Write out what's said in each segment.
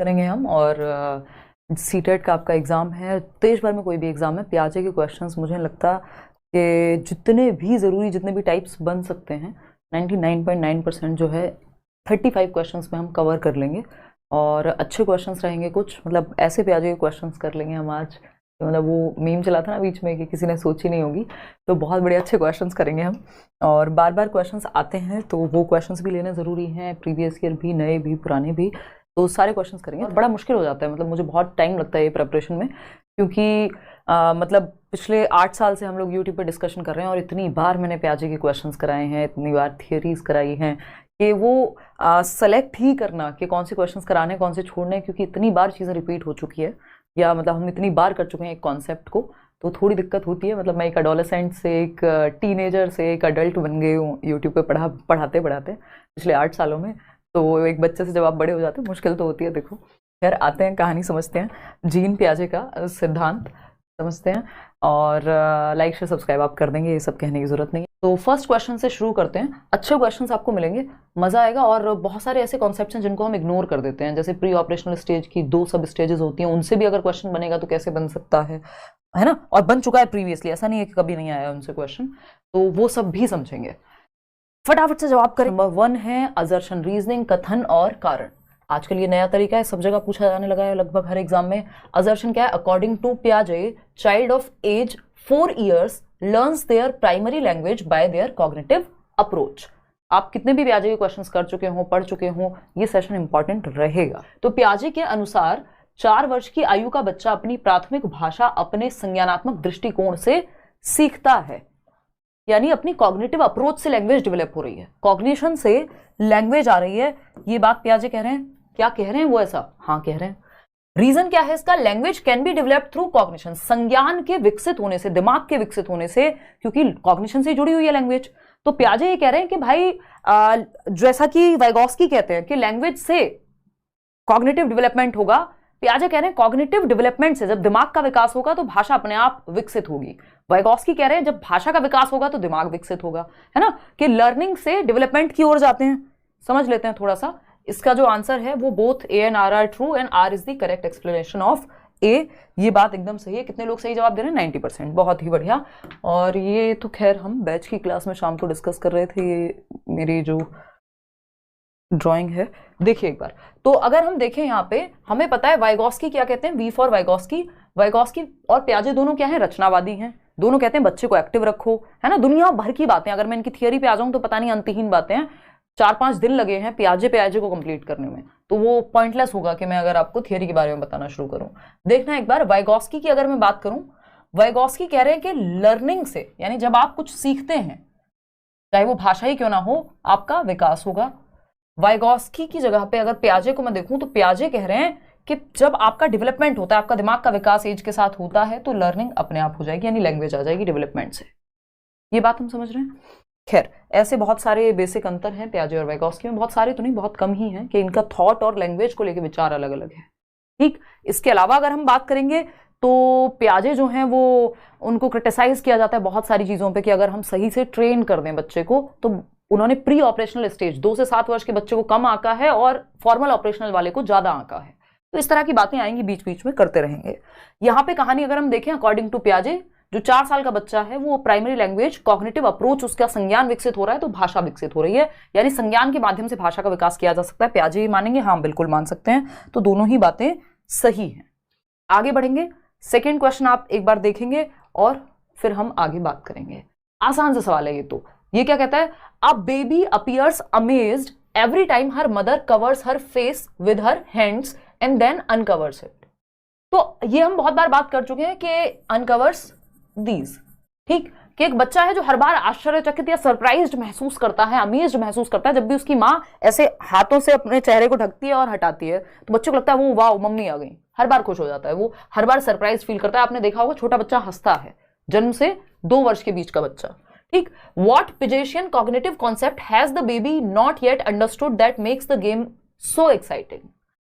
करेंगे हम। और सीटेट का आपका एग्ज़ाम है, देश भर में कोई भी एग्ज़ाम है, पियाजे के क्वेश्चंस मुझे लगता कि जितने भी ज़रूरी, जितने भी टाइप्स बन सकते हैं 99.9% जो है 35 क्वेश्चंस में हम कवर कर लेंगे। और अच्छे क्वेश्चंस रहेंगे कुछ, मतलब ऐसे पियाजे के क्वेश्चंस कर लेंगे हम आज, मतलब वो मीम चला था ना बीच में कि किसी ने सोची नहीं होगी, तो बहुत बड़े अच्छे क्वेश्चंस करेंगे हम। और बार बार क्वेश्चंस आते हैं तो वो क्वेश्चंस भी लेना ज़रूरी हैं, प्रीवियस ईयर भी, नए भी, पुराने भी, तो सारे क्वेश्चंस करेंगे। और बड़ा मुश्किल हो जाता है, मतलब मुझे बहुत टाइम लगता है ये प्रिपरेशन में, क्योंकि मतलब पिछले 8 साल से हम लोग यूट्यूब पर डिस्कशन कर रहे हैं और इतनी बार मैंने पियाजे के क्वेश्चंस कराए हैं, इतनी बार थियरीज कराई हैं कि वो सेलेक्ट ही करना कि कौन से क्वेश्चंस कराने, कौन से छोड़ने, क्योंकि इतनी बार चीज़ें रिपीट हो चुकी है, या मतलब हम इतनी बार कर चुके हैं एक कॉन्सेप्ट को, तो थोड़ी दिक्कत होती है। मतलब मैं एक एडोलेसेंट से एक टीनेजर से एक अडल्ट बन गई हूँ यूट्यूब पे पढ़ाते पढ़ाते पिछले 8 सालों में। तो एक बच्चे से जब आप बड़े हो जाते हैं मुश्किल तो होती है। देखो खैर आते हैं, कहानी समझते हैं, जीन पियाजे का सिद्धांत समझते हैं। और लाइक शेयर सब्सक्राइब आप कर देंगे, ये सब कहने की जरूरत नहीं है। तो फर्स्ट क्वेश्चन से शुरू करते हैं। अच्छे क्वेश्चंस आपको मिलेंगे, मजा आएगा। और बहुत सारे ऐसे कॉन्सेप्ट्स हैं जिनको हम इग्नोर कर देते हैं, जैसे प्री ऑपरेशनल स्टेज की 2 सब स्टेजेस होती हैं, उनसे भी अगर क्वेश्चन बनेगा तो कैसे बन सकता है ना, और बन चुका है प्रीवियसली, ऐसा नहीं है कि कभी नहीं आया उनसे क्वेश्चन, तो वो सब भी समझेंगे। फटाफट से जवाब करें। नंबर 1 है असर्शन रीजनिंग, कथन और कारण। आजकल ये नया तरीका है, सब जगह पूछा जाने लगा है, लगभग हर एग्जाम में। असर्शन क्या है? अकॉर्डिंग टू पियाजे, child of age 4 years learns their primary language by their cognitive approach. आप कितने भी पियाजे के क्वेश्चंस कर चुके हो, पढ़ चुके हो, ये सेशन इंपॉर्टेंट रहेगा। तो पियाजे के अनुसार 4 वर्ष की आयु का बच्चा अपनी प्राथमिक भाषा अपने संज्ञानात्मक दृष्टिकोण से सीखता है, यानी अपनी कॉग्निटिव अप्रोच से लैंग्वेज डेवलप हो रही है, कॉग्निशन से लैंग्वेज आ रही है। ये बात पियाजे कह रहे हैं। क्या कह रहे हैं वो? ऐसा हाँ कह रहे हैं। रीजन क्या है इसका? Language can be develop through cognition, संज्ञान के विकसित होने से, दिमाग के विकसित होने से, क्योंकि कॉग्निशन से जुड़ी हुई है लैंग्वेज। तो पियाजे ये कह रहे हैं कि भाई जैसा कि वाइगोस्की कहते हैं कि लैंग्वेज से कॉग्निटिव डेवलपमेंट होगा, पियाजे कह रहे हैं कॉग्निटिव डेवलपमेंट से जब दिमाग का विकास होगा तो भाषा अपने आप विकसित होगी। वाइगोस्की कह रहे हैं जब भाषा का विकास होगा तो दिमाग विकसित होगा, है ना, कि लर्निंग से डेवलपमेंट की ओर जाते हैं। समझ लेते हैं थोड़ा सा। इसका जो आंसर है वो both A and R are true and R is the correct explanation of A. ये बात एकदम सही है। कितने लोग सही जवाब दे रहे हैं? 90%, बहुत ही बढ़िया। और ये तो खैर हम बैच की क्लास में शाम को डिस्कस कर रहे थे, ये मेरी जो ड्राइंग है, देखिए एक बार। तो अगर हम देखें यहाँ पे, हमें पता है वाइगोस्की क्या कहते हैं, वी फॉर वाइगोस्की। वाइगोस्की और पियाजे दोनों क्या है? रचनावादी हैं। दोनों कहते हैं बच्चे को एक्टिव रखो, है ना। दुनिया भर की बातें, अगर मैं इनकी थियरी पे आ जाऊं तो पता नहीं अंतहीन बातें हैं। 4-5 दिन लगे हैं पियाजे को कंप्लीट करने में, तो वो पॉइंटलेस होगा कि मैं अगर आपको थियरी के बारे में बताना शुरू करूं। देखना एक बार, वाइगोस्की की अगर मैं बात करूं, वाइगोस्की कह रहे हैं कि लर्निंग से, यानी जब आप कुछ सीखते हैं, चाहे वो भाषा ही क्यों ना हो, आपका विकास होगा। वाइगोस्की की जगह पे अगर पियाजे को मैं देखूं तो पियाजे कह रहे हैं कि जब आपका डेवलपमेंट होता है, आपका दिमाग का विकास एज के साथ होता है, तो लर्निंग अपने आप हो जाएगी, यानी लैंग्वेज आ जाएगी डेवलपमेंट से। ये बात हम समझ रहे हैं। खैर ऐसे बहुत सारे बेसिक अंतर हैं पियाजे और वाइगोस्की में, बहुत सारे तो नहीं, बहुत कम ही हैं, कि इनका थॉट और लैंग्वेज को लेकर विचार अलग अलग है। ठीक, इसके अलावा अगर हम बात करेंगे तो पियाजे जो हैं वो, उनको क्रिटिसाइज किया जाता है बहुत सारी चीजों पे कि अगर हम सही से ट्रेन कर दें बच्चे को, तो उन्होंने प्री ऑपरेशनल स्टेज 2 से 7 वर्ष के बच्चे को कम आंका है और फॉर्मल ऑपरेशनल वाले को ज्यादा आंका है। तो इस तरह की बातें आएंगी, बीच बीच में करते रहेंगे। यहाँ पे कहानी अगर हम देखें, अकॉर्डिंग टू पियाजे, जो 4 साल का बच्चा है वो प्राइमरी लैंग्वेज, कॉग्निटिव अप्रोच, उसका संज्ञान विकसित हो रहा है, तो भाषा विकसित हो रही है, यानी संज्ञान के माध्यम से भाषा का विकास किया जा सकता है। पियाजे मानेंगे? हाँ बिल्कुल मान सकते हैं। तो दोनों ही बातें सही हैं। आगे बढ़ेंगे, सेकेंड क्वेश्चन आप एक बार देखेंगे और फिर हम आगे बात करेंगे। आसान सा सवाल है ये तो। ये क्या कहता है? A baby appears amazed every time her mother covers her face with her hands and then uncovers it. तो ये हम बहुत बार बात कर चुके हैं कि अनकवर्स दीज, ठीक, कि एक बच्चा है जो हर बार आश्चर्यचकित या सरप्राइज्ड महसूस करता है, अमेज्ड महसूस करता है, जब भी उसकी माँ ऐसे हाथों से अपने चेहरे को ढकती है और हटाती है, तो बच्चे को लगता है वो वाओ मम्मी आ गई, हर बार खुश हो जाता है, वो हर बार सरप्राइज फील करता है। आपने देखा होगा छोटा बच्चा हंसता है, जन्म से 2 वर्ष के बीच का बच्चा, ठीक। What Piagetian cognitive concept has the baby not yet understood that makes the game so exciting,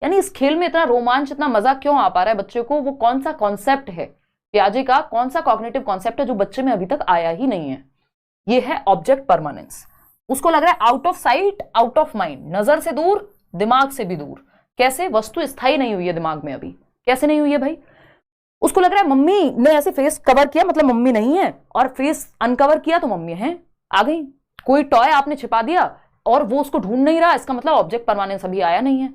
यानी इस खेल में इतना रोमांच, इतना मजा क्यों आ पा रहा है बच्चे को, वो कौन सा कॉन्सेप्ट है, पियाजे का कौन सा कॉग्निटिव कॉन्सेप्ट है जो बच्चे में अभी तक आया ही नहीं है। ये है ऑब्जेक्ट परमानेंस। उसको लग रहा है out of sight out of mind, नजर से दूर दिमाग से भी दूर, कैसे? वस्तु स्थायी नहीं हुई है दिमाग में अभी। कैसे नहीं हुई है भाई? उसको लग रहा है मम्मी ने ऐसे फेस कवर किया मतलब मम्मी नहीं है, और फेस अनकवर किया तो मम्मी है, आ गई। कोई टॉय आपने छिपा दिया और वो उसको ढूंढ नहीं रहा, इसका मतलब ऑब्जेक्ट परमानेंस अभी आया नहीं है,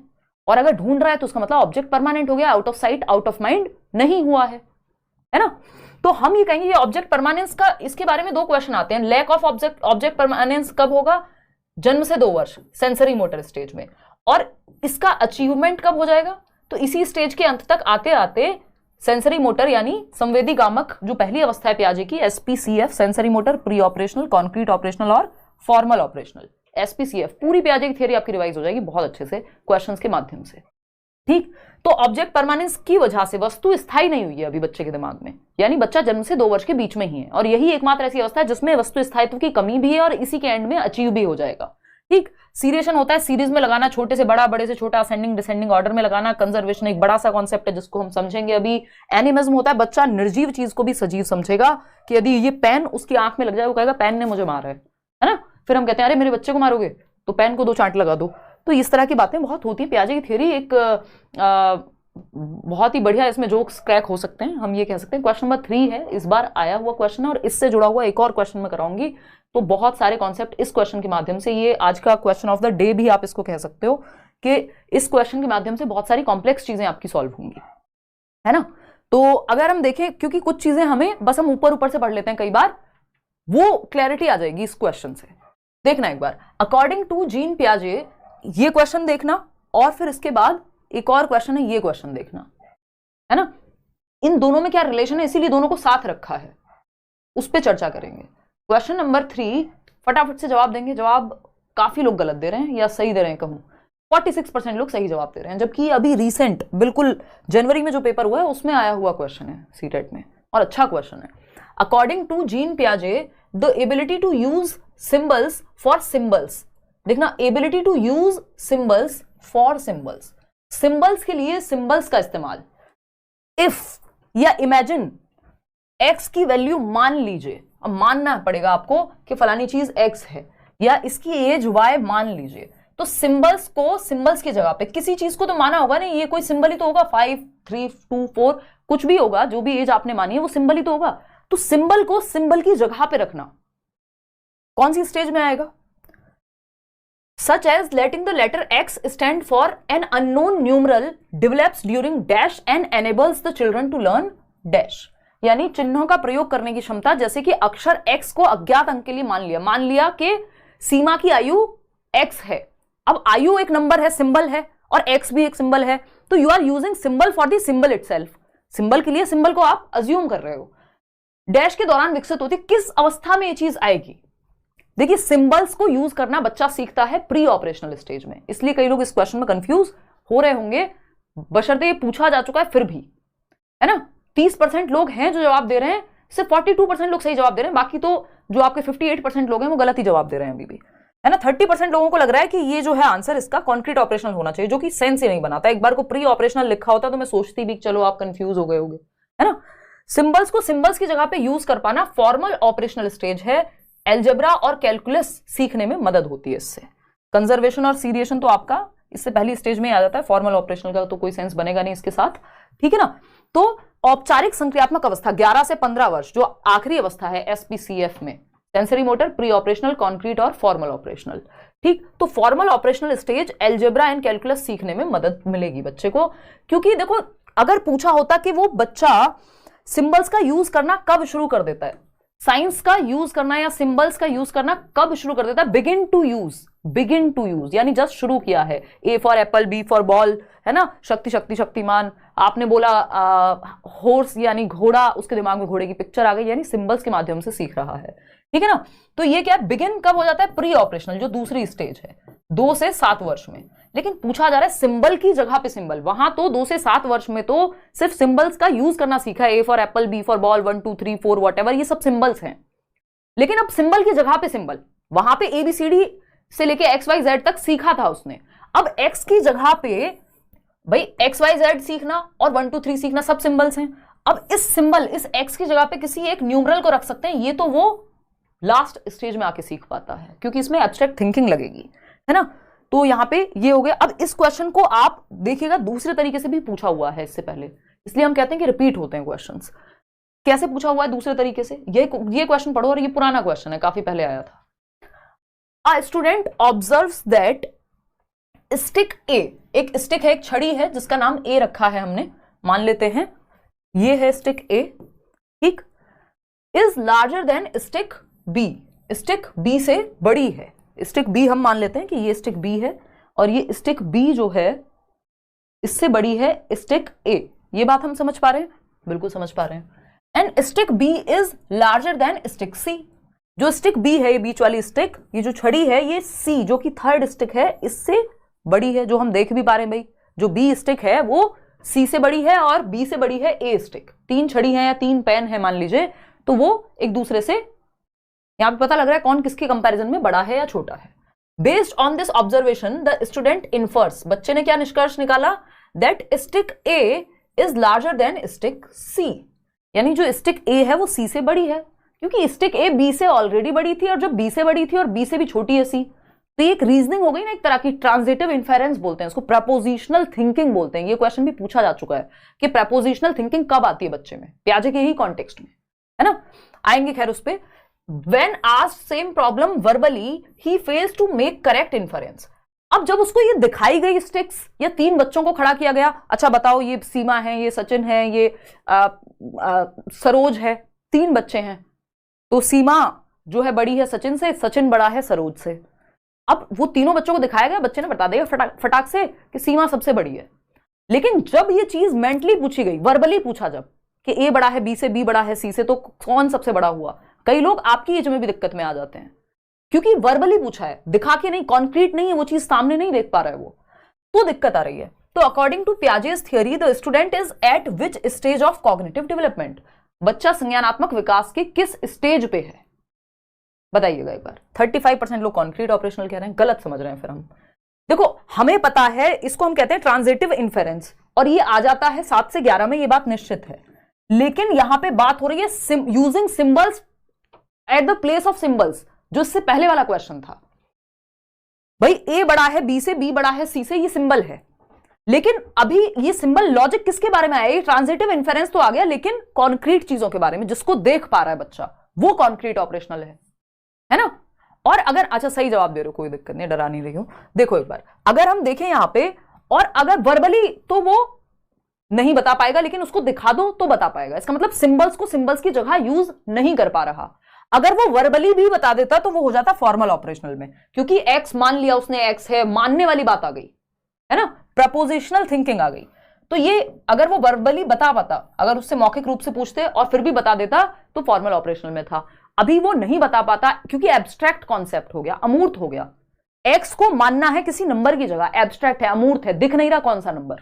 और अगर ढूंढ रहा है तो उसका मतलब ऑब्जेक्ट परमानेंट हो गया, out of sight out of mind नहीं हुआ है ना। तो हम ये कहेंगे ऑब्जेक्ट परमानेंस का, इसके बारे में 2 क्वेश्चन आते हैं। लैक ऑफ ऑब्जेक्ट परमानेंस कब होगा? जन्म से 2 वर्ष, सेंसरी मोटर स्टेज में। और इसका अचीवमेंट कब हो जाएगा? तो इसी स्टेज के अंत तक आते आते सेंसरी मोटर यानी संवेदी गामक जो पहली अवस्था है पियाजे की, SPCF, sensory motor, pre operational, concrete operational और फॉर्मल ऑपरेशनल, एसपीसीएफ, पूरी पियाजे की थ्योरी आपकी रिवाइज हो जाएगी बहुत अच्छे से क्वेश्चंस के माध्यम से। ठीक, तो ऑब्जेक्ट परमानेंस की वजह से वस्तु स्थायी नहीं हुई है अभी बच्चे के दिमाग में, यानी बच्चा जन्म से 2 वर्ष के बीच में ही है, और यही एकमात्र ऐसी अवस्था है जिसमें वस्तु स्थायित्व की कमी भी है और इसी के एंड में अचीव भी हो जाएगा। ठीक, सीरिएशन होता है सीरीज में लगाना, छोटे से बड़ा, बड़े से छोटा, असेंडिंग डिसेंडिंग ऑर्डर में लगाना। कंजर्वेशन एक बड़ा सा कॉन्सेप्ट है जिसको हम समझेंगे अभी। एनिमिज्म होता है, बच्चा निर्जीव चीज को भी सजीव समझेगा, कि यदि ये पेन उसकी आंख में लग जाए वो कहेगा पेन ने मुझे मारा है ना। फिर हम कहते हैं अरे मेरे बच्चे को मारोगे तो पेन को 2 चांट लगा दो। तो इस तरह की बातें बहुत होती है। पियाजे की थ्योरी एक बहुत ही बढ़िया, इसमें जोक्स क्रैक हो सकते हैं, हम ये कह सकते हैं। क्वेश्चन नंबर 3 है, इस बार आया हुआ क्वेश्चन है, और इससे जुड़ा हुआ एक और क्वेश्चन मैं कराऊंगी। तो बहुत सारे कॉन्सेप्ट इस क्वेश्चन के माध्यम से, ये आज का क्वेश्चन ऑफ द डे भी आप इसको कह सकते हो, कि इस क्वेश्चन के माध्यम से बहुत सारी कॉम्प्लेक्स चीजें आपकी सॉल्व होंगी, है ना। तो अगर हम देखें, क्योंकि कुछ चीजें हमें बस हम ऊपर ऊपर से पढ़ लेते हैं कई बार, वो क्लैरिटी आ जाएगी इस क्वेश्चन से। देखना एक बार, अकॉर्डिंग टू जीन पियाजे, ये क्वेश्चन देखना, और फिर इसके बाद एक और क्वेश्चन है, ये क्वेश्चन देखना, है ना। इन दोनों में क्या रिलेशन है, इसीलिए दोनों को साथ रखा है, उस पर चर्चा करेंगे। क्वेश्चन नंबर 3 फटाफट से जवाब देंगे। जवाब काफी लोग गलत दे रहे हैं या सही दे रहे हैं कहूं, 46% लोग सही जवाब दे रहे हैं, जबकि अभी रिसेंट बिल्कुल जनवरी में जो पेपर हुआ है उसमें आया हुआ क्वेश्चन है सीटेट में, और अच्छा क्वेश्चन है। अकॉर्डिंग टू जीन पियाजे, the ability to use symbols for symbols, देखना, ability to use symbols for symbols, symbols के लिए सिंबल्स का इस्तेमाल। इफ या इमेजिन एक्स की वैल्यू मान लीजिए, अब मानना पड़ेगा आपको कि फलानी चीज एक्स है, या इसकी एज वाई मान लीजिए, तो सिंबल्स को सिंबल्स की जगह पे, किसी चीज को तो माना होगा नहीं, ये कोई सिंबल ही तो होगा, 5 3 2 4 कुछ भी होगा, जो भी एज आपने मानी है वो सिंबल ही तो होगा। तो सिंबल को सिंबल की जगह पे रखना कौन सी स्टेज में आएगा? Such as letting the letter X stand for an unknown numeral develops during dash and enables the children to learn dash, यानी चिन्हों का प्रयोग करने की क्षमता, जैसे कि अक्षर X को अज्ञात अंक के लिए मान लिया कि सीमा की आयु X है। अब आयु एक नंबर है, सिंबल है, और X भी एक सिंबल है, तो you are using symbol for the symbol itself, symbol के लिए सिंबल को आप अज्यूम कर रहे हो। डैश के दौरान विकसित होती, किस अवस्था में ये चीज आएगी? देखिए, सिंबल्स को यूज करना बच्चा सीखता है प्री ऑपरेशनल स्टेज में, इसलिए कई लोग इस क्वेश्चन में कंफ्यूज हो रहे होंगे, बशर्ते ये पूछा जा चुका है फिर भी, है ना। 30% लोग हैं जो जवाब दे रहे हैं, सिर्फ 42% लोग सही जवाब दे रहे हैं, बाकी तो जो आपके 58% लोग हैं वो गलत ही जवाब दे रहे हैं अभी भी, है ना। 30% लोगों को लग रहा है कि ये जो है आंसर इसका कॉन्क्रीट ऑपरेशनल होना चाहिए, जो कि सेंस ही नहीं बनाता। एक बार को प्री ऑपरेशनल लिखा होता तो मैं सोचती भी चलो आप कंफ्यूज हो गए होंगे, है ना। सिंबल्स को सिंबल्स की जगह पे यूज कर पाना फॉर्मल ऑपरेशनल स्टेज है, एल्जेब्रा और कैलकुलस सीखने में मदद होती है इससे। कंजर्वेशन और सीरिएशन तो आपका इससे पहली स्टेज में आ जाता है, फॉर्मल ऑपरेशनल का तो कोई सेंस बनेगा नहीं इसके साथ, ठीक है ना। तो औपचारिक संक्रियात्मक अवस्था 11 से 15 वर्ष, जो आखिरी अवस्था है एसपीसीएफ में, sensory motor, pre operational, concrete और फॉर्मल ऑपरेशनल। ठीक, तो formal operational stage algebra and calculus सीखने में मदद मिलेगी बच्चे को, क्योंकि देखो अगर पूछा होता कि वो बच्चा सिंबल्स का यूज करना कब शुरू कर देता है, साइंस का यूज करना या सिंबल्स का यूज करना कब शुरू कर देता है, बिगिन टू यूज यानी जस्ट शुरू किया है। A for apple, B for ball, है ना, शक्ति शक्ति शक्तिमान, आपने बोला हॉर्स यानी घोड़ा, उसके दिमाग में घोड़े की पिक्चर आ गई, यानी सिंबल्स के माध्यम से सीख रहा है, ठीक है ना। तो ये क्या बिगिन कब हो जाता है? प्री ऑपरेशनल, जो दूसरी स्टेज है, 2 से 7 वर्ष में। लेकिन पूछा जा रहा है सिंबल की जगह पे सिंबल, वहां तो 2 से 7 वर्ष में तो सिर्फ सिंबल्स का यूज करना सीखा है, A for apple, B for ball, 1 2 3 4 whatever, ये सब सिंबल्स हैं। लेकिन अब सिंबल की जगह पे सिंबल, वहां पे एबीसीडी से लेके XYZ तक सीखा था उसने, अब X की जगह पे भाई XYZ सीखना और 1 2 3 सीखना, सब सिंबल्स हैं। अब इस सिंबल, इस X की जगह पे किसी एक न्यूमरल को रख सकते हैं, ये तो वो लास्ट स्टेज में आके सीख पाता है, क्योंकि इसमें एब्स्ट्रैक्ट थिंकिंग लगेगी, है ना। तो यहाँ पे ये हो गया। अब इस क्वेश्चन को आप देखिएगा दूसरे तरीके से भी पूछा हुआ है इससे पहले, इसलिए हम कहते हैं कि रिपीट होते हैं क्वेश्चंस। कैसे पूछा हुआ है दूसरे तरीके से, ये क्वेश्चन पढ़ो, और ये पुराना क्वेश्चन है, काफी पहले आया था। A student observes that stick A, एक स्टिक है, एक छड़ी है जिसका नाम ए रखा है हमने, मान लेते हैं ये है स्टिक ए, ठीक, is larger than stick B, stick B से बड़ी है। स्टिक बी हम मान लेते हैं कि ये स्टिक बी है और ये स्टिक बी जो है इससे बड़ी है स्टिक ए। ये बात हम समझ पा रहे हैं? बिल्कुल समझ पा रहे हैं। And stick B is larger than stick C, जो स्टिक बी है, ये बीच वाली स्टिक, ये जो छड़ी है, ये सी जो कि थर्ड स्टिक है इससे बड़ी है, जो हम देख भी पा रहे हैं भाई। जो बी स्टिक है वो सी से बड़ी है और बी से बड़ी है ए स्टिक। 3 छड़ी है या 3 पेन है मान लीजिए, तो वो एक दूसरे से यहां पे पता लग रहा है कौन किसके कंपैरिजन में बड़ा है या छोटा है। Based on this observation the student infers, बच्चे ने क्या निष्कर्ष निकाला, that stick A is larger than stick C, यानी जो स्टिक ए है वो सी से बड़ी है, क्योंकि स्टिक ए बी से ऑलरेडी बड़ी थी, और जब बी से बड़ी थी और बी से भी छोटी है सी, तो ये एक रीजनिंग हो गई ना, एक तरह की ट्रांजिटिव इन्फेरेंस बोलते हैं इसको, प्रपोजिशनल थिंकिंग बोलते हैं। ये क्वेश्चन भी पूछा जा चुका है कि प्रपोजिशनल थिंकिंग कब आती है बच्चे में, पियाजे के ही कॉन्टेक्स्ट में, है ना, आएंगे खैर उस पे। When asked same problem verbally, he fails to make correct inference. अब जब उसको ये दिखाई गई स्टिक्स, या 3 बच्चों को खड़ा किया गया, अच्छा बताओ ये सीमा है, ये सचिन है, ये सरोज है, 3 बच्चे हैं, तो सीमा जो है बड़ी है सचिन से, सचिन बड़ा है सरोज से। अब वो तीनों बच्चों को दिखाया गया, बच्चे ने बता दिया फटाक से कि सीमा सबसे बड़ी है। लेकिन जब ये चीज मेंटली पूछी गई, वर्बली पूछा जब कि ए बड़ा है बी से, बी बड़ा है सी से, तो कौन सबसे बड़ा हुआ, कई लोग आपकी एज में भी दिक्कत में आ जाते हैं, क्योंकि वर्बली पूछा है, दिखा के नहीं, कॉन्क्रीट नहीं है, वो चीज सामने नहीं देख पा रहा है वो, तो दिक्कत आ रही है। तो according to Piaget's theory the student is at which stage of cognitive development, बच्चा संज्ञानात्मक विकास के किस स्टेज पे है, बताइएगा एक बार। 35% लोग कॉन्क्रीट ऑपरेशनल कह रहे हैं, गलत समझ रहे हैं फिर हम। देखो हमें पता है, इसको हम कहते हैं ट्रांजिटिव इन्फेरेंस, और ये आ जाता है 7 से 11 में, ये बात निश्चित है। लेकिन यहां पे बात हो रही है using symbols at the place of symbols, जो इससे पहले वाला क्वेश्चन था। भाई ए बड़ा है बी से, बी बड़ा है सी से, ये सिंबल है, लेकिन अभी ये सिंबल लॉजिक किसके बारे में आया, ये ट्रांजिटिव इन्फेरेंस तो आ गया, लेकिन कॉन्क्रीट चीजों के बारे में, जिसको देख पा रहा है बच्चा, वो कॉन्क्रीट ऑपरेशनल है ना। और अगर, अच्छा सही जवाब दे रहे हो, कोई दिक्कत नहीं, डरा नहीं रही हूं। देखो एक बार अगर हम देखें यहां पे, और अगर वर्बली तो वो नहीं बता पाएगा, लेकिन उसको दिखा दो तो बता पाएगा। इसका मतलब सिंबल्स को सिंबल्स की जगह यूज नहीं कर पा रहा। अगर वो वर्बली भी बता देता तो वो हो जाता फॉर्मल ऑपरेशनल में, क्योंकि एक्स मान लिया उसने, एक्स है, मानने वाली बात आ गई, है ना, प्रपोजिशनल थिंकिंग आ गई। तो ये अगर वो वर्बली बता पाता, अगर उससे मौखिक रूप से पूछते और फिर भी बता देता, तो फॉर्मल ऑपरेशनल में था। अभी वो नहीं बता पाता क्योंकि एब्स्ट्रैक्ट कॉन्सेप्ट हो गया, अमूर्त हो गया। एक्स को मानना है किसी नंबर की जगह, एब्स्ट्रैक्ट है, अमूर्त है, दिख नहीं रहा कौन सा नंबर।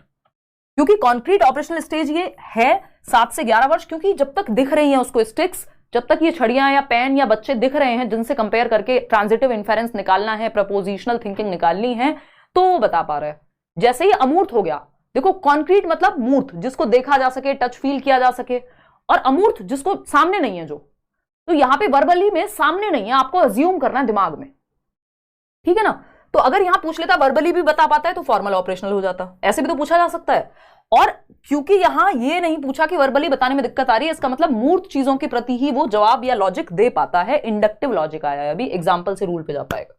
क्योंकि कॉन्क्रीट ऑपरेशनल स्टेज ये है 7 से 11 वर्ष, क्योंकि जब तक दिख रही हैं उसको स्टिक्स, जब तक ये छड़ियां या पेन या बच्चे दिख रहे हैं जिनसे कंपेयर करके ट्रांजिटिव इन्फेरेंस निकालना है, प्रपोजिशनल थिंकिंग निकालनी है, तो वो बता पा रहा है। जैसे ही अमूर्त हो गया, देखो कॉन्क्रीट मतलब मूर्त, जिसको देखा जा सके, टच फील किया जा सके, और अमूर्त जिसको सामने नहीं है जो, तो यहां पे वर्बली में सामने नहीं है, आपको अज्यूम करना है दिमाग में, ठीक है ना। तो अगर यहां पूछ लेता वर्बली भी बता पाता है तो फॉर्मल ऑपरेशनल हो जाता, ऐसे भी तो पूछा जा सकता है। और क्योंकि यहां ये नहीं पूछा कि वर्बली बताने में दिक्कत आ रही है, इसका मतलब मूर्त चीजों के प्रति ही वो जवाब या लॉजिक दे पाता है। इंडक्टिव लॉजिक आया है, अभी एग्जांपल से रूल पे जा पाएगा,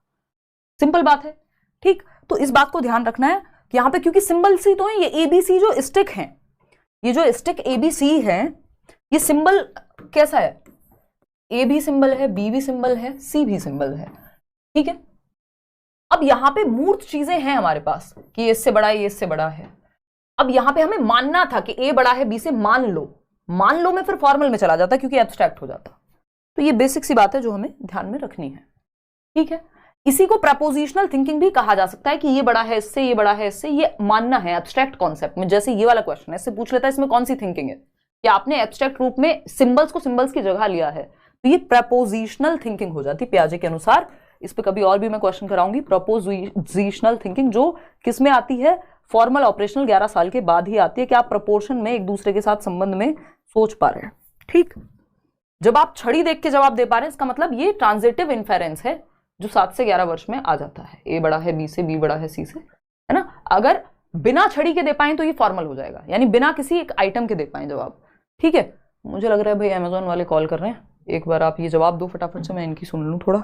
सिंपल बात है, ठीक। तो इस बात को ध्यान रखना है कि यहां पे क्योंकि सिंबल सी तो है, ये एबीसी जो स्टिक है, ये जो स्टिक एबीसी है, ये सिंबल कैसा है, ए भी सिंबल है, बी भी सिंबल है, सी भी सिंबल है, ठीक है। अब यहां पे मूर्त चीजें हैं हमारे पास कि ये इससे बड़ा है, ये इससे बड़ा है। अब यहां पे हमें मानना था कि ए बड़ा है बी से, मान लो में फिर फॉर्मल में चला जाता क्योंकि एब्स्ट्रैक्ट हो जाता। तो ये बेसिक सी बात है जो हमें ध्यान में रखनी है, ठीक है। इसी को प्रपोजिशनल थिंकिंग भी कहा जा सकता है कि ये बड़ा है इससे, ये बड़ा है इससे, ये मानना है एब्स्ट्रैक्ट कॉन्सेप्ट में। जैसे ये वाला क्वेश्चन है, इससे पूछ लेता है इसमें कौन सी थिंकिंग है, कि आपने एब्स्ट्रैक्ट रूप में सिंबल्स को सिंबल्स की जगह लिया है, तो ये प्रपोजिशनल थिंकिंग हो जाती पियाजे के अनुसार। इस पे कभी और भी मैं क्वेश्चन कराऊंगी। प्रपोजिशनल थिंकिंग जो किस में आती है, फॉर्मल ऑपरेशनल 11 साल के बाद ही आती है, कि आप प्रपोर्शन में एक दूसरे के साथ संबंध में सोच पा रहे हैं, ठीक। जब आप छड़ी देख के जवाब दे पा रहे हैं, इसका मतलब ये ट्रांजिटिव इन्फेरेंस है, जो 7 से 11 वर्ष में आ जाता है। ए बड़ा है बी से, बी बड़ा है सी से, है ना। अगर बिना छड़ी के दे पाए तो ये फॉर्मल हो जाएगा, यानी बिना किसी एक आइटम के दे पाए जवाब। ठीक है, मुझे लग रहा है भाई अमेजोन वाले कॉल कर रहे हैं, एक बार आप ये जवाब दो फटाफट से, मैं इनकी सुन लूं थोड़ा।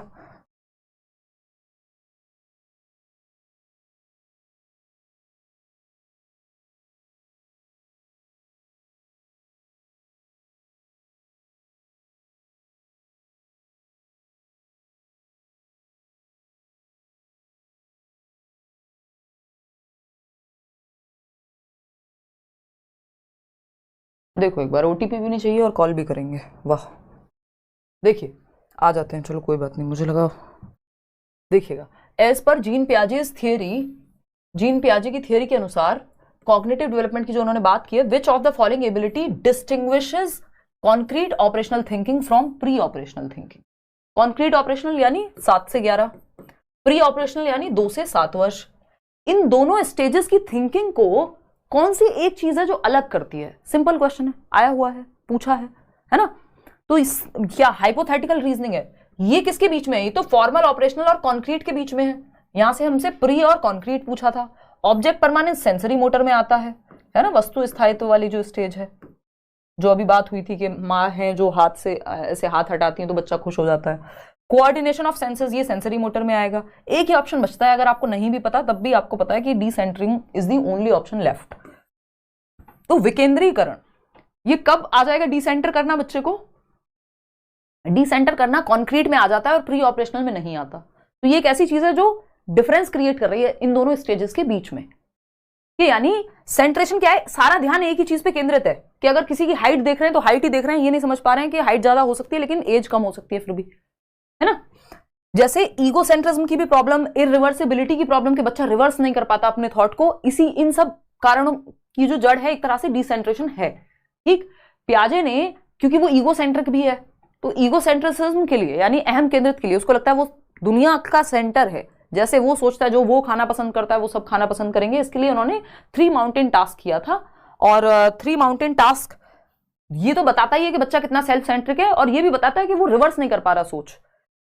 देखो एक बार ओटीपी भी नहीं चाहिए और कॉल भी करेंगे, वाह। देखिए आ जाते हैं, चलो कोई बात नहीं, मुझे लगा। देखिएगा, एज पर जीन पियाजेस थियरी, जीन पियाजे की थियरी के अनुसार कॉग्निटिव डेवलपमेंट की जो उन्होंने बात की है, which of the following ability distinguishes concrete operational thinking from pre operational thinking. Concrete operational यानी 7 से 11, प्री ऑपरेशनल यानी 2 से 7 वर्ष। इन दोनों स्टेजेस की थिंकिंग को कौन सी एक चीज है जो अलग करती है? सिंपल क्वेश्चन है, आया हुआ है, पूछा है ना। तो इस क्या हाइपोथेटिकल रीजनिंग है, ये किसके बीच में है? ये तो फॉर्मल, ऑपरेशनल और कॉन्क्रीट के बीच में है। यहां से हमसे प्री और कॉन्क्रीट पूछा था। ऑब्जेक्ट परमानेंस सेंसरी मोटर में आता है ना, वस्तु स्थायित्व वाली जो स्टेज है, जो अभी बात हुई थी कि माँ है जो हाथ से ऐसे हाथ हटाती है तो बच्चा खुश हो जाता है। कोऑर्डिनेशन ऑफ सेंसेस, ये सेंसरी मोटर में आएगा। एक ही ऑप्शन बचता है, अगर आपको नहीं भी पता तब भी आपको पता है कि decentering is the only option left. तो विकेंद्रीकरण, ये कब आ जाएगा? डिसेंटर करना बच्चे को, डिसेंटर करना कॉन्क्रीट में आ जाता है और प्री ऑपरेशनल में नहीं आता। तो ये एक ऐसी चीज है जो डिफरेंस क्रिएट कर रही है इन दोनों स्टेजेस के बीच में। कि यानी सेंट्रेशन क्या है? सारा ध्यान एक ही चीज पे केंद्रित है कि अगर किसी की हाइट देख रहे हैं तो हाइट ही देख रहे हैं, ये नहीं समझ पा रहे हैं कि हाइट ज्यादा हो सकती है लेकिन एज कम हो सकती है फिर भी, है ना। जैसे ईगोसेंट्रिज्म की भी प्रॉब्लम, इरिवर्सिबिलिटी की प्रॉब्लम, कि बच्चा रिवर्स नहीं कर पाता अपने थॉट को, इसी इन सब कारणों की जो जड़ है एक तरह से डिसेंट्रेशन है। ठीक, पियाजे ने, क्योंकि वो ईगोसेंट्रिक भी है, तो ईगोसेंट्रिसिज्म के लिए यानी अहम केंद्रित के लिए उसको लगता है वो दुनिया का सेंटर है। जैसे वो सोचता है जो वो खाना पसंद करता है वो सब खाना पसंद करेंगे, इसके लिए उन्होंने 3 माउंटेन टास्क किया था। और 3 माउंटेन टास्क ये तो बताता ही है कि बच्चा कितना सेल्फ सेंट्रिक है, और ये भी बताता है कि वो रिवर्स नहीं कर पा रहा सोच।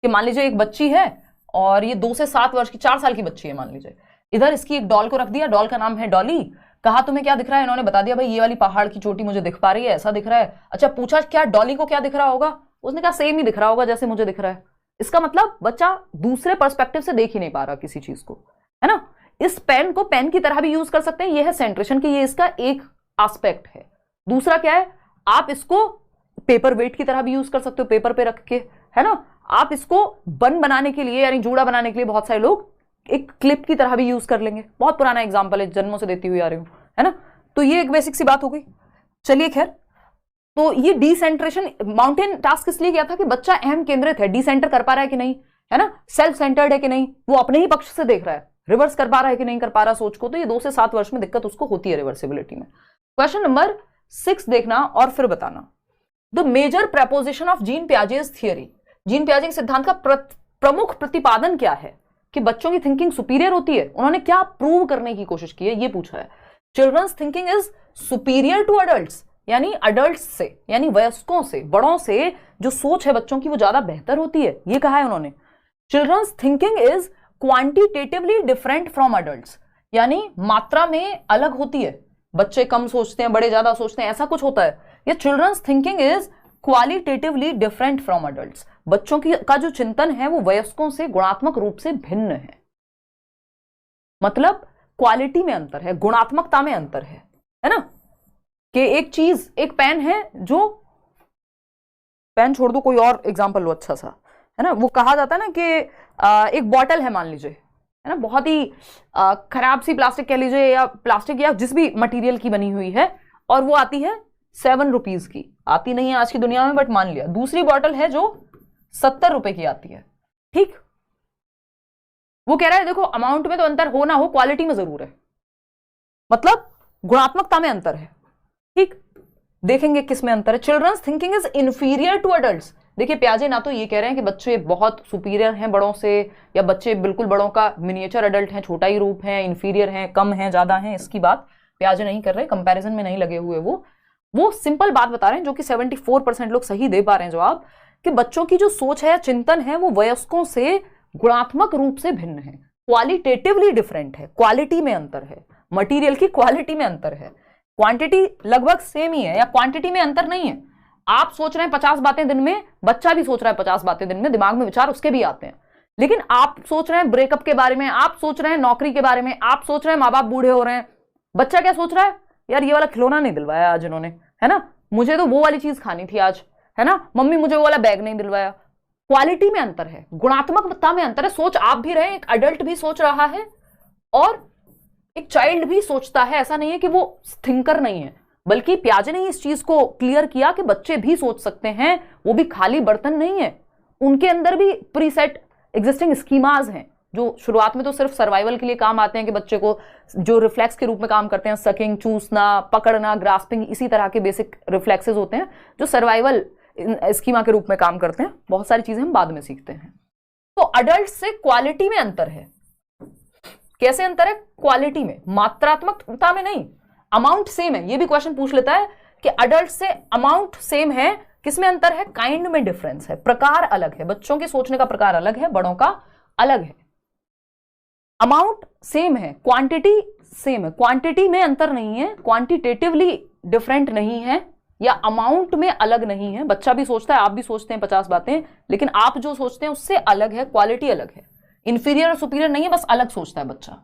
कि मान लीजिए एक बच्ची है और ये 2 से 7 वर्ष की, 4 साल की बच्ची है मान लीजिए, इधर इसकी एक डॉल को रख दिया, डॉल का नाम है डॉली। कहा तुम्हें क्या दिख रहा है? इन्होंने बता दिया भाई ये वाली पहाड़ की चोटी मुझे दिख पा रही है, ऐसा दिख रहा है। अच्छा पूछा क्या डॉली को क्या दिख रहा होगा? उसने कहा सेम ही दिख रहा होगा जैसे मुझे दिख रहा है। इसका मतलब बच्चा दूसरे पर्सपेक्टिव से देख ही नहीं पा रहा किसी चीज को, है ना। इस पेन को पेन की तरह भी यूज कर सकते हैं, यह है सेंट्रेशन की, ये इसका एक एस्पेक्ट है। दूसरा क्या है, आप इसको पेपर वेट की तरह भी यूज कर सकते हो, पेपर पे रख के, है ना। आप इसको बन बनाने के लिए यानी जूड़ा बनाने के लिए बहुत सारे लोग एक क्लिप की तरह भी यूज कर लेंगे। बहुत पुराना एग्जाम्पल है, जन्मों से देती हुई आ रही हूं, है ना। तो ये एक बेसिक सी बात हो गई। चलिए खैर, तो ये डिसेंट्रेशन माउंटेन टास्क इसलिए किया था कि बच्चा अहम केंद्रित है, डिसेंटर कर पा रहा है कि नहीं, है ना, सेल्फ सेंटर्ड है कि नहीं, वो अपने ही पक्ष से देख रहा है, रिवर्स कर पा रहा है कि नहीं कर पा रहा सोच को। तो ये 2 से 7 वर्ष में दिक्कत उसको होती है रिवर्सिबिलिटी में। क्वेश्चन नंबर 6 देखना और फिर बताना। The major proposition of Jean Piaget's theory, Jean पियाजे के सिद्धांत का प्रमुख प्रतिपादन क्या है कि बच्चों की थिंकिंग सुपीरियर होती है। उन्होंने क्या प्रूव करने की कोशिश की है ये पूछा है। Children's thinking is superior to adults, यानी अडल्ट्स से यानी वयस्कों से, बड़ों से जो सोच है बच्चों की वो ज्यादा बेहतर होती है, ये कहा है उन्होंने। Children's thinking is quantitatively different from adults, यानी मात्रा में अलग होती है, बच्चे कम सोचते हैं बड़े ज्यादा सोचते हैं, ऐसा कुछ होता है। ये children's thinking is qualitatively different from adults, बच्चों की का जो चिंतन है वो वयस्कों से गुणात्मक रूप से भिन्न है। मतलब क्वालिटी में अंतर है, गुणात्मकता में अंतर है ना। कि एक चीज, एक पेन है, जो पेन छोड़ दो कोई और एग्जांपल लो अच्छा सा, है ना। वो कहा जाता है ना कि एक बॉटल है मान लीजिए, है ना, बहुत ही खराब सी प्लास्टिक कह लीजिए या प्लास्टिक या जिस भी मटेरियल की बनी हुई है, और वो आती है 7 रुपीज की, आती नहीं है आज की दुनिया में बट मान लिया। दूसरी बॉटल है जो 70 रुपए की आती है, ठीक। वो कह रहा है देखो अमाउंट में तो अंतर हो ना हो, क्वालिटी में जरूर है, मतलब गुणात्मकता में अंतर है, ठीक। देखेंगे किस में अंतर है। Children's thinking is inferior to adults, देखिए पियाजे ना तो ये कह रहे हैं कि बच्चे बहुत सुपीरियर हैं बड़ों से, या बच्चे बिल्कुल बड़ों का मिनिएचर अडल्ट हैं, छोटा ही रूप है, इंफीरियर हैं, कम हैं, ज्यादा हैं, इसकी बात पियाजे नहीं कर रहे, कंपैरिजन में नहीं लगे हुए। वो सिंपल बात बता रहे हैं जो कि 74% लोग सही दे पा रहे हैं जवाब, कि बच्चों की जो सोच है, चिंतन है, वो वयस्कों से गुणात्मक रूप से भिन्न है, क्वालिटेटिवली डिफरेंट है, क्वालिटी में अंतर है, मटेरियल की क्वालिटी में अंतर है, क्वांटिटी लगभग सेम ही है या क्वांटिटी में अंतर नहीं है। आप सोच रहे हैं 50 बातें दिन में, बच्चा भी सोच रहा है 50 बातें दिन में, दिमाग में विचार उसके भी आते हैं, लेकिन आप सोच रहे हैं ब्रेकअप के बारे में, आप सोच रहे हैं नौकरी के बारे में, आप सोच रहे हैं माँ बाप बूढ़े हो रहे हैं। बच्चा क्या सोच रहा है, यार ये वाला खिलौना नहीं दिलवाया आज इन्होंने, है ना, मुझे तो वो वाली चीज खानी थी आज, है ना, मम्मी मुझे वो वाला बैग नहीं दिलवाया। क्वालिटी में अंतर है, गुणात्मकता में अंतर है। सोच आप भी रहे, एक अडल्ट भी सोच रहा है और एक चाइल्ड भी सोचता है, ऐसा नहीं है कि वो थिंकर नहीं है, बल्कि पियाजे ने इस चीज को क्लियर किया कि बच्चे भी सोच सकते हैं, वो भी खाली बर्तन नहीं है, उनके अंदर भी प्रीसेट एग्जिस्टिंग स्कीमाज हैं जो शुरुआत में तो सिर्फ सर्वाइवल के लिए काम आते हैं कि बच्चे को जो रिफ्लेक्स के रूप में काम करते हैं, सकिंग, चूसना, पकड़ना, ग्रास्पिंग, इसी तरह के बेसिक रिफ्लेक्सेस होते हैं जो सर्वाइवल स्कीमा के रूप में काम करते हैं। बहुत सारी चीजें हम बाद में सीखते हैं। तो अडल्ट से क्वालिटी में अंतर है। कैसे अंतर है? क्वालिटी में, मात्रात्मकता में नहीं। अमाउंट सेम है, ये भी क्वेश्चन पूछ लेता है कि अडल्ट से अमाउंट सेम है, किसमें अंतर है? काइंड में डिफरेंस है, प्रकार अलग है, बच्चों के सोचने का प्रकार अलग है, बड़ों का अलग है। अमाउंट सेम है, क्वांटिटी सेम है, क्वांटिटी में अंतर नहीं है, क्वांटिटेटिवली डिफरेंट नहीं है या अमाउंट में अलग नहीं है। बच्चा भी सोचता है, आप भी सोचते हैं 50 बातें, लेकिन आप जो सोचते हैं उससे अलग है, क्वालिटी अलग है। इंफीरियर और सुपीरियर नहीं है, बस अलग सोचता है बच्चा।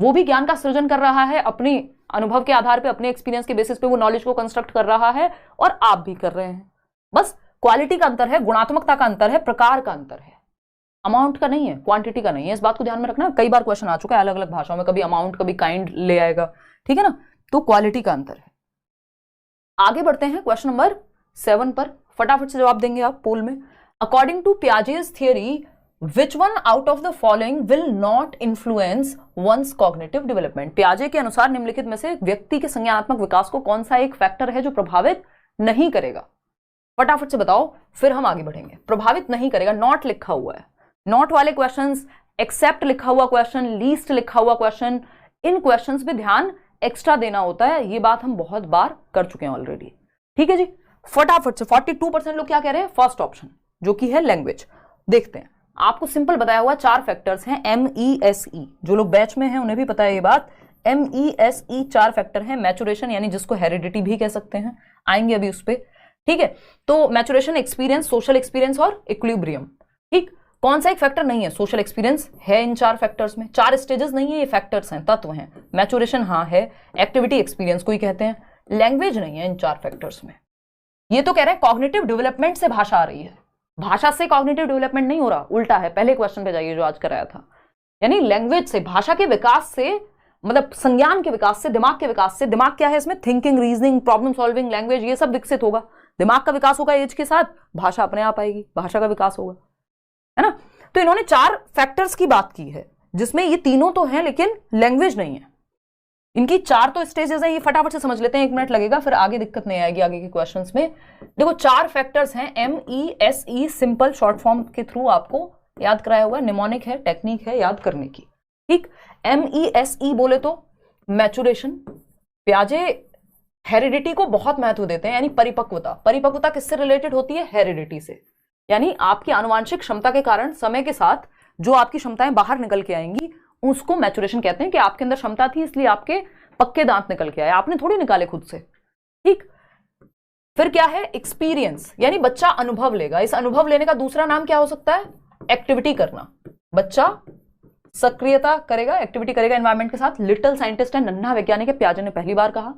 वो भी ज्ञान का सृजन कर रहा है, अपनी अनुभव के आधार पे, अपने एक्सपीरियंस के बेसिस पे वो नॉलेज को कंस्ट्रक्ट कर रहा है और आप भी कर रहे हैं। बस क्वालिटी का अंतर है, गुणात्मकता का अंतर है, प्रकार का अंतर है, अमाउंट का नहीं है, क्वांटिटी का नहीं है। इस बात को ध्यान में रखना, कई बार क्वेश्चन आ चुका है अलग अलग भाषाओं में, कभी अमाउंट कभी काइंड ले आएगा, ठीक है ना। तो क्वालिटी का अंतर है। आगे बढ़ते हैं क्वेश्चन नंबर 7 पर, फटाफट से जवाब देंगे आप पोल में। According to Piaget's theory, which one out of the following will not influence one's cognitive development. पियाजे के अनुसार निम्नलिखित में से व्यक्ति के संज्ञानात्मक विकास को कौन सा एक फैक्टर है जो प्रभावित नहीं करेगा? फटाफट से बताओ, फिर हम आगे बढ़ेंगे। प्रभावित नहीं करेगा, नॉट लिखा हुआ है। नॉट वाले क्वेश्चंस, एक्सेप्ट लिखा हुआ क्वेश्चन, लीस्ट लिखा हुआ क्वेश्चन, इन क्वेश्चंस पे ध्यान एक्स्ट्रा देना होता है। ये बात हम बहुत बार कर चुके हैं ऑलरेडी, ठीक है जी। फटाफट से 42% लोग क्या कह रहे हैं? फर्स्ट ऑप्शन, जो कि है लैंग्वेज। देखते हैं, आपको सिंपल बताया हुआ 4 फैक्टर्स हैं, MESE। जो लोग बैच में हैं उन्हें भी पता है ये बात। MESE 4 फैक्टर हैं। मैचुरेशन, यानी जिसको हेरिडिटी भी कह सकते हैं, आएंगे अभी उस पर, ठीक है। तो मैचुरेशन, एक्सपीरियंस, सोशल एक्सपीरियंस और इक्विलिब्रियम, ठीक। कौन सा एक फैक्टर नहीं है? सोशल एक्सपीरियंस है इन 4 फैक्टर्स में। 4 स्टेजेस नहीं है, ये फैक्टर्स हैं, तत्व हैं। मैचुरेशन हाँ है, एक्टिविटी एक्सपीरियंस को ही कहते हैं। लैंग्वेज नहीं है इन 4 फैक्टर्स में। ये तो कह रहे हैं कॉग्निटिव डेवलपमेंट से भाषा आ रही है, भाषा से कॉग्निटिव डेवलपमेंट नहीं हो रहा, उल्टा है। पहले क्वेश्चन पे जाइए जो आज कराया था, यानी लैंग्वेज से, भाषा के विकास से, मतलब संज्ञान के विकास से, दिमाग के विकास से। दिमाग क्या है इसमें? Thinking, reasoning, problem solving, language, ये सब विकसित होगा। दिमाग का विकास होगा एज के साथ, भाषा अपने आप आएगी, भाषा का विकास होगा, है ना। तो इन्होंने 4 फैक्टर्स की बात की है, जिसमें ये तीनों तो हैं लेकिन लैंग्वेज नहीं है। इनकी 4 तो स्टेजेस हैं, ये फटाफट से समझ लेते हैं, 1 मिनट लगेगा, फिर आगे दिक्कत नहीं आएगी आगे के क्वेश्चंस में। देखो 4 फैक्टर्स हैं, MESE, सिंपल शॉर्ट फॉर्म के थ्रू आपको याद कराया हुआ है, निमोनिक है, टेक्निक है याद करने की, ठीक। MESE बोले तो मैचुरेशन। पियाजे हेरिडिटी को बहुत महत्व देते हैं, यानी परिपक्वता। परिपक्वता किससे रिलेटेड होती है? हेरिडिटी से। यानी आपकी आनुवांशिक क्षमता के कारण समय के साथ जो आपकी क्षमताएं बाहर निकल के आएंगी, उसको मैचुरेशन कहते हैं। कि आपके अंदर क्षमता थी इसलिए आपके पक्के दांत निकल के आए, आपने थोड़ी निकाले खुद से, ठीक। फिर क्या है? एक्सपीरियंस, यानी बच्चा अनुभव लेगा। इस अनुभव लेने का दूसरा नाम क्या हो सकता है? एक्टिविटी करना। बच्चा सक्रियता करेगा, एक्टिविटी करेगा एनवायरमेंट के साथ। लिटिल साइंटिस्ट है, नन्हा वैज्ञानिक है, पियाजे ने पहली बार कहा।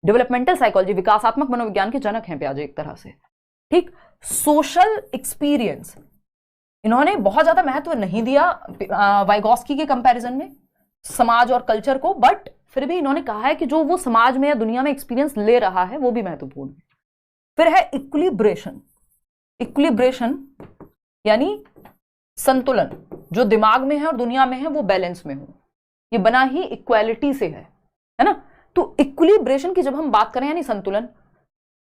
डेवलपमेंटल साइकोलॉजी, विकासात्मक मनोविज्ञान के जनक हैं पियाजे एक तरह से, ठीक। सोशल एक्सपीरियंस, इन्होंने बहुत ज्यादा महत्व नहीं दिया वाइगॉस्की के कंपैरिजन में समाज और कल्चर को, बट फिर भी इन्होंने कहा है कि जो वो समाज में या दुनिया में एक्सपीरियंस ले रहा है वो भी महत्वपूर्ण है। फिर है इक्विलिब्रेशन। इक्विलिब्रेशन यानी संतुलन, जो दिमाग में है और दुनिया में है वो बैलेंस में हो। ये बना ही इक्वालिटी से है ना। तो इक्विलिब्रेशन की जब हम बात करें, यानी संतुलन,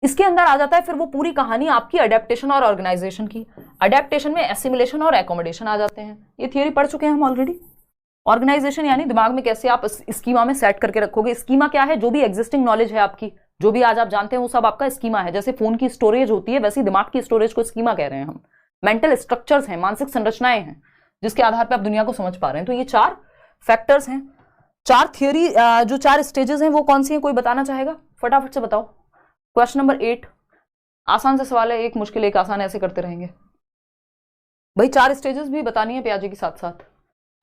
इसके अंदर आ जाता है फिर वो पूरी कहानी आपकी अडेप्टेशन और ऑर्गेनाइजेशन की। अडेप्टेशन में एसिमिलेशन और एकोमोडेशन आ जाते हैं, ये थियरी पढ़ चुके हैं हम ऑलरेडी। ऑर्गेनाइजेशन यानी दिमाग में कैसे आप स्कीमा में सेट करके रखोगे। स्कीमा क्या है? जो भी एग्जिस्टिंग नॉलेज है आपकी, जो भी आज आप जानते हैं वो सब आपका स्कीमा है। जैसे फोन की स्टोरेज होती है, वैसे दिमाग की स्टोरेज को स्कीमा कह रहे हैं हम। मेंटल स्ट्रक्चर्स हैं, मानसिक संरचनाएं हैं। जिसके आधार पर आप दुनिया को समझ पा रहे हैं। तो ये 4 फैक्टर्स हैं, 4 थियोरी, जो 4 स्टेजेस हैं वो कौन सी हैं, कोई बताना चाहेगा? फटाफट से बताओ। क्वेश्चन नंबर 8, आसान से सवाल है, एक मुश्किल एक आसान, ऐसे करते रहेंगे भाई। 4 स्टेजेस भी बतानी है पियाजे के साथ साथ।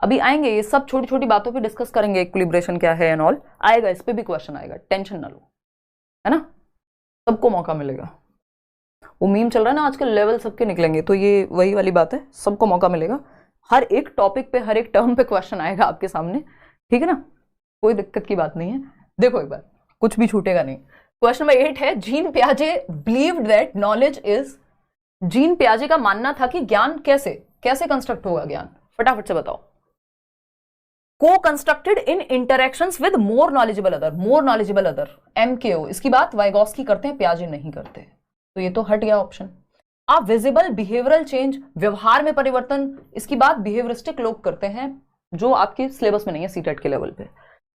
अभी आएंगे, ये सब छोटी छोटी बातों पे डिस्कस करेंगे, इक्विलिब्रेशन क्या है एंड ऑल आएगा, इस पे भी क्वेश्चन आएगा, टेंशन ना लो, है ना, सबको मौका मिलेगा। वो मीम चल रहा है ना आजकल, लेवल सबके निकलेंगे, तो ये वही वाली बात है, सबको मौका मिलेगा। हर एक टॉपिक पे, हर एक टर्म पे क्वेश्चन आएगा आपके सामने, ठीक है ना, कोई दिक्कत की बात नहीं है। देखो एक बार, कुछ भी छूटेगा नहीं। क्वेश्चन नंबर 8 है, gene पियाजे believed that knowledge is, gene पियाजे का मानना था कि ज्ञान कैसे कंस्ट्रक्ट होगा, ज्ञान फटाफट से बताओ। को constructed in interactions with more knowledgeable other, MKO, इसकी बात वाइगॉस्की करते हैं, पियाजे नहीं करते, तो ये तो हट गया ऑप्शन। आप विजिबल बिहेवियरल चेंज, व्यवहार में परिवर्तन, इसकी बात बिहेवियरिस्टिक लोग करते हैं, जो आपके सिलेबस में नहीं है सीटेट के लेवल पे।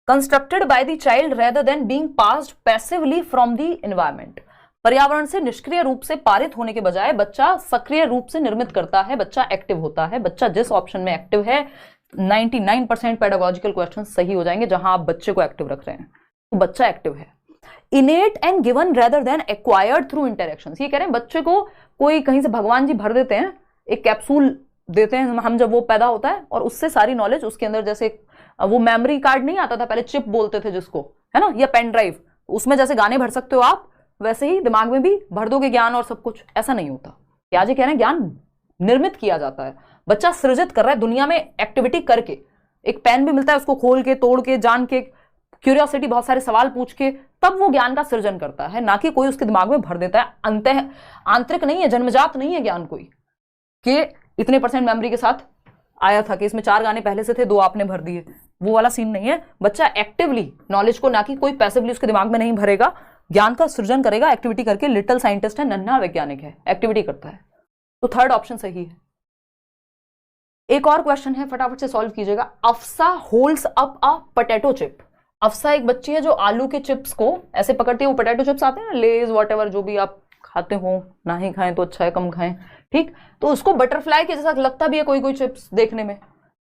Constructed by the child rather than being passed passively from the environment, पर्यावरण से निष्क्रिय रूप से पारित होने के बजाय बच्चा सक्रिय रूप से निर्मित करता है, बच्चा एक्टिव होता है। बच्चा जिस ऑप्शन में एक्टिव है, 99% पेडागोजिकल क्वेश्चन सही हो जाएंगे जहां आप बच्चे को एक्टिव रख रहे हैं, तो बच्चा एक्टिव है। इनेट and given rather than acquired through interactions, ये कह रहे हैं बच्चे को कोई कहीं से भगवान जी भर देते हैं, एक कैप्सूल देते हैं हम जब वो पैदा होता है, और उससे सारी नॉलेज उसके अंदर, जैसे वो मेमोरी कार्ड नहीं आता था पहले, चिप बोलते थे जिसको, है ना, या पेन ड्राइव, उसमें जैसे गाने भर सकते हो आप, वैसे ही दिमाग में भी भर दोगे ज्ञान और सब कुछ। ऐसा नहीं होता। पियाजे कह रहे हैं ज्ञान निर्मित किया जाता है, बच्चा सृजित कर रहा है दुनिया में एक्टिविटी करके। एक पेन भी मिलता है, उसको खोल के, तोड़ के, जान के, क्यूरियोसिटी, बहुत सारे सवाल पूछ के, तब वो ज्ञान का सृजन करता है, ना कि कोई उसके दिमाग में भर देता है। आंतरिक नहीं है, जन्मजात नहीं है ज्ञान कोई, कि इतने % मेमोरी के साथ आया था, कि इसमें 4 गाने पहले से थे, 2 आपने भर दिए, वो वाला सीन नहीं है। बच्चा एक्टिवली नॉलेज को, ना कि कोई पैसिवली उसके दिमाग में नहीं भरेगा, ज्ञान का सृजन करेगा एक्टिविटी करके। लिटिल साइंटिस्ट है, नन्हा वैज्ञानिक है, एक्टिविटी करता है। तो 3rd ऑप्शन सही है। एक और क्वेश्चन है, फटाफट से सॉल्व कीजिएगा। Afsa holds up a potato chip, Afsa एक बच्ची है जो आलू के चिप्स को ऐसे पकड़ती है, वो पोटैटो चिप्स आते हैं ना, लेज वॉट जो भी आप खाते हो, ना ही खाएं तो अच्छा है, कम खाएं, ठीक, तो उसको बटरफ्लाई के जैसा लगता भी है कोई चिप्स देखने में,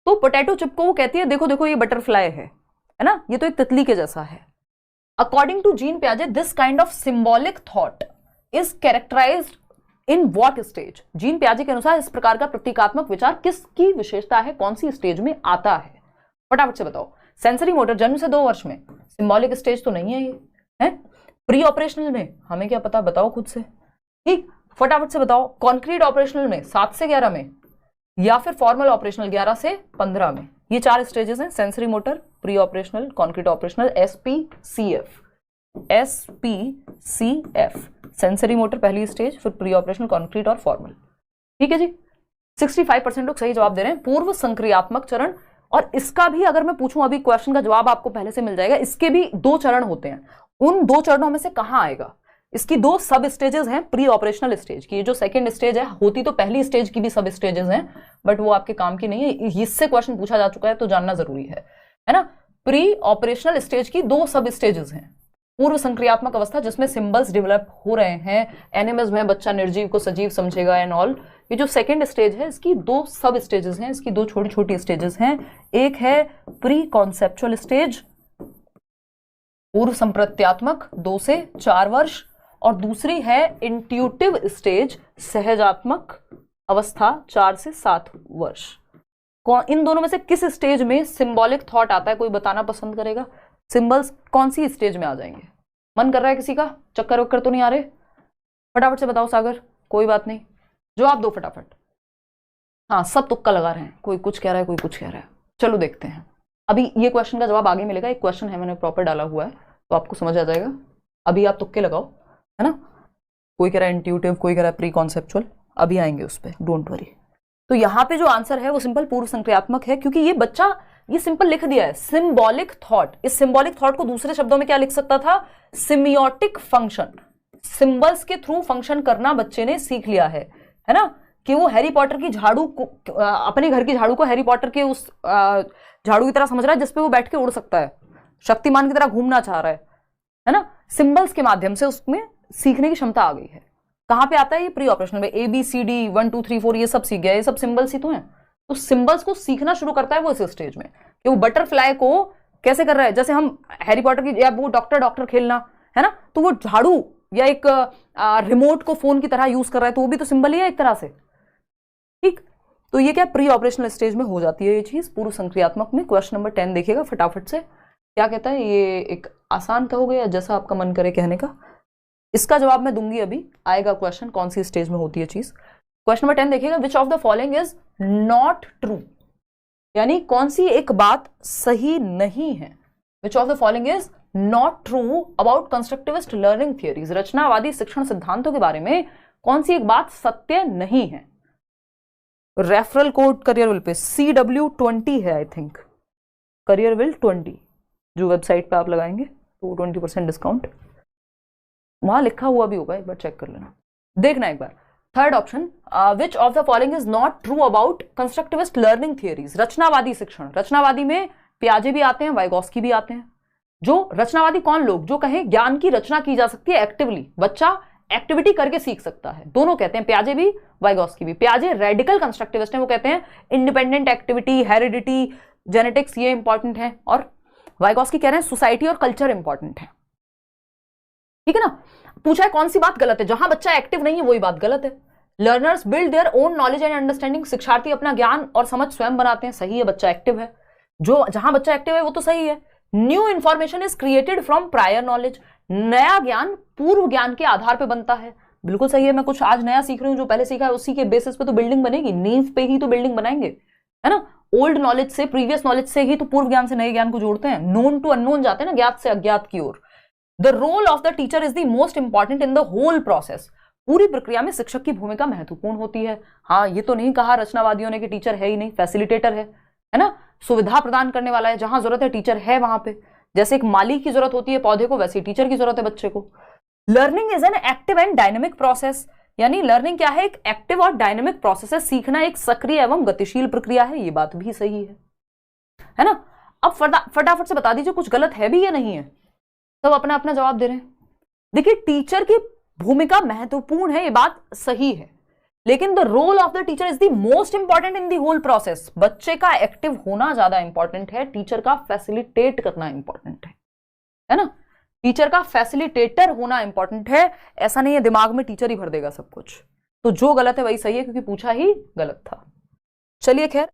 तो पोटैटो चिप को वो कहती है देखो देखो ये बटरफ्लाई है ना, ये तो एक तितली के जैसा है। According to Jean पियाजे this kind of symbolic thought is characterised in what stage, gene पियाजे के अनुसार इस प्रकार का प्रतीकात्मक विचार किसकी विशेषता है, कौन सी स्टेज में आता है, फटाफट से बताओ। सेंसरी मोटर जन्म से 2 वर्ष में, सिंबॉलिक स्टेज तो नहीं है ये, है प्री ऑपरेशनल में, हमें क्या पता, बताओ खुद से, ठीक, फटाफट से बताओ। कॉन्क्रीट ऑपरेशनल में 7 से 11 में, या फिर फॉर्मल ऑपरेशनल 11 से 15 में। ये 4 स्टेजेस हैं, sensory motor, pre operational, concrete operational, SPCF, sensory motor पहली स्टेज, फिर प्री ऑपरेशनल, कॉन्क्रीट और फॉर्मल, ठीक है जी। 65% लोग सही जवाब दे रहे हैं, पूर्व संक्रियात्मक चरण। और इसका भी अगर मैं पूछूं, अभी क्वेश्चन का जवाब आपको पहले से मिल जाएगा, इसके भी 2 चरण होते हैं, उन 2 चरणों में से कहां आएगा, इसकी 2 सब स्टेजेस हैं प्री ऑपरेशनल स्टेज की। ये जो सेकंड स्टेज है, होती तो पहली स्टेज की भी सब स्टेजेस हैं, बट वो आपके काम की नहीं है, इससे क्वेश्चन पूछा जा चुका है तो जानना जरूरी है ना। प्री ऑपरेशनल स्टेज की 2 सब स्टेजेस हैं, पूर्व संक्रियात्मक अवस्था जिसमें सिंबल्स डेवलप हो रहे हैं, एनिमल्स में बच्चा निर्जीव को सजीव समझेगा एंड ऑल। ये जो सेकंड स्टेज है, इसकी 2 सब स्टेजेस हैं, इसकी 2 छोटी छोटी स्टेजेस हैं। एक है प्री कॉन्सेप्चुअल स्टेज, पूर्व संप्रत्यात्मक 2 से 4 वर्ष, और दूसरी है इंट्यूटिव स्टेज, सहजात्मक अवस्था 4 से 7 वर्ष। इन दोनों में से किस स्टेज में सिंबॉलिक थॉट आता है, कोई बताना पसंद करेगा? सिंबल्स कौन सी स्टेज में आ जाएंगे? मन कर रहा है किसी का? चक्कर वक्कर तो नहीं आ रहे? फटाफट से बताओ सागर, कोई बात नहीं, जवाब दो फटाफट। हाँ, सब तुक्का लगा रहे हैं, कोई कुछ कह रहा है, कोई कुछ कह रहा है। चलो देखते हैं, अभी ये क्वेश्चन का जवाब आगे मिलेगा, एक क्वेश्चन है मैंने प्रॉपर डाला हुआ है तो आपको समझ आ जाएगा। अभी आप तुक्के लगाओ, है ना। कोई कह रहा है इंट्यूटिव, कोई कह रहा है प्री कॉन्सेप्चुअल, अभी आएंगे उस पर, डोंट वरी। तो यहाँ पे जो आंसर है वो सिंपल पूर्व संक्रियात्मक है, क्योंकि ये बच्चा ये सिंपल लिख दिया है सिंबॉलिक थॉट। इस सिंबॉलिक थॉट को दूसरे शब्दों में क्या लिख सकता था? सिमियोटिक फंक्शन। सिंबल्स के थ्रू फंक्शन करना बच्चे ने सीख लिया है ना। कि वो हैरी पॉटर की झाड़ू को, अपने घर की झाड़ू को हैरी पॉटर के उस झाड़ू की तरह समझ रहा है जिसपे वो बैठ के उड़ सकता है, शक्तिमान की तरह घूमना चाह रहा है ना। सिंबल्स के माध्यम से उसमें सीखने की क्षमता आ गई है। कहां पे आता है ये? प्री ऑपरेशनल में। ABCD 1 2 3 4 ये सब सीख गया, ये सब सिंबल्स ही तो हैं। तो सिंबल्स को सीखना शुरू करता है वो इस स्टेज में, कि वो बटरफ्लाई को कैसे कर रहा है। जैसे हम हैरी पॉटर की, या वो डॉक्टर खेलना है ना, तो वो झाड़ू या एक रिमोट को फोन की तरह यूज कर रहा है, तो वो भी तो सिंबल ही है एक तरह से, ठीक। तो ये क्या प्री ऑपरेशनल स्टेज में हो जाती है ये चीज। पूर्व संक्रियात्मक में क्वेश्चन नंबर 10 देखिएगा फटाफट से, क्या कहता है। ये एक आसान कहोगे या जैसा आपका मन करे कहने का, इसका जवाब मैं दूंगी, अभी आएगा क्वेश्चन कौन सी स्टेज में होती है चीज। क्वेश्चन नंबर 10 देखिएगा, which of the following is not true, यानी कौन सी एक बात सही नहीं है। Which of the following is not true about constructivist learning theories, रचनावादी शिक्षण सिद्धांतों के बारे में कौन सी एक बात सत्य नहीं है। रेफरल कोड करियरविल पे CW20 है, आई थिंक करियरविल 20, जो वेबसाइट पे आप लगाएंगे तो 20% डिस्काउंट, वहां लिखा हुआ भी होगा, एक बार चेक कर लेना, देखना एक बार। Third option, which of the following is not true about constructivist learning theories, रचनावादी शिक्षण। रचनावादी में पियाजे भी आते हैं, वाइगॉस्की भी आते हैं। जो रचनावादी कौन लोग, जो कहें ज्ञान की रचना की जा सकती है एक्टिवली, बच्चा एक्टिविटी करके सीख सकता है, दोनों कहते हैं, पियाजे भी वाइगॉस्की भी। पियाजे रेडिकल कंस्ट्रक्टिविस्ट हैं, वो कहते हैं इंडिपेंडेंट एक्टिविटी, हेरिडिटी, जेनेटिक्स ये इंपॉर्टेंट है, और वाइगॉस्की कह रहे हैं सोसाइटी और कल्चर इंपॉर्टेंट है, ठीक है ना। पूछा है कौन सी बात गलत है, जहां बच्चा एक्टिव नहीं है वही बात गलत है। Learners build their own knowledge and understanding, शिक्षार्थी अपना ज्ञान और समझ स्वयं बनाते हैं, सही है, बच्चा एक्टिव है। जो जहां बच्चा एक्टिव है वो तो सही है। New information is created from prior knowledge, नया ज्ञान पूर्व ज्ञान के आधार पर बनता है, बिल्कुल सही है। मैं कुछ आज नया सीख रही हूं, जो पहले सीखा है उसी के बेसिस पे तो बिल्डिंग बनेगी, नींव पे ही तो बिल्डिंग बनाएंगे, है ना। ओल्ड नॉलेज से, प्रीवियस नॉलेज से ही तो पूर्व ज्ञान से नए ज्ञान को जोड़ते हैं, नोन टू अननोन जाते हैं ना, ज्ञात से अज्ञात की ओर। The role of the teacher is the most important in the whole process, पूरी प्रक्रिया में शिक्षक की भूमिका महत्वपूर्ण होती है। हाँ, ये तो नहीं कहा रचनावादियों ने कि टीचर है ही नहीं, फैसिलिटेटर है ना, सुविधा प्रदान करने वाला है, जहां जरूरत है टीचर है वहां पे। जैसे एक माली की जरूरत होती है पौधे को, वैसे टीचर की जरूरत है बच्चे को। Learning is an active and dynamic process, यानी लर्निंग क्या है, एक एक्टिव और डायनेमिक प्रोसेस है, सीखना एक सक्रिय एवं गतिशील प्रक्रिया है, ये बात भी सही है ना। अब फटाफट से बता दीजिए कुछ गलत है भी या नहीं है, सब अपना अपना जवाब दे रहे हैं। देखिए, टीचर की भूमिका महत्वपूर्ण है, ये बात सही है, लेकिन the role of the teacher is the most important in the whole process, बच्चे का एक्टिव होना ज्यादा इंपॉर्टेंट है, टीचर का फैसिलिटेट करना इंपॉर्टेंट है ना। टीचर का फैसिलिटेटर होना इंपॉर्टेंट है, ऐसा नहीं है दिमाग में टीचर ही भर देगा सब कुछ। तो जो गलत है वही सही है, क्योंकि पूछा ही गलत था। चलिए खैर।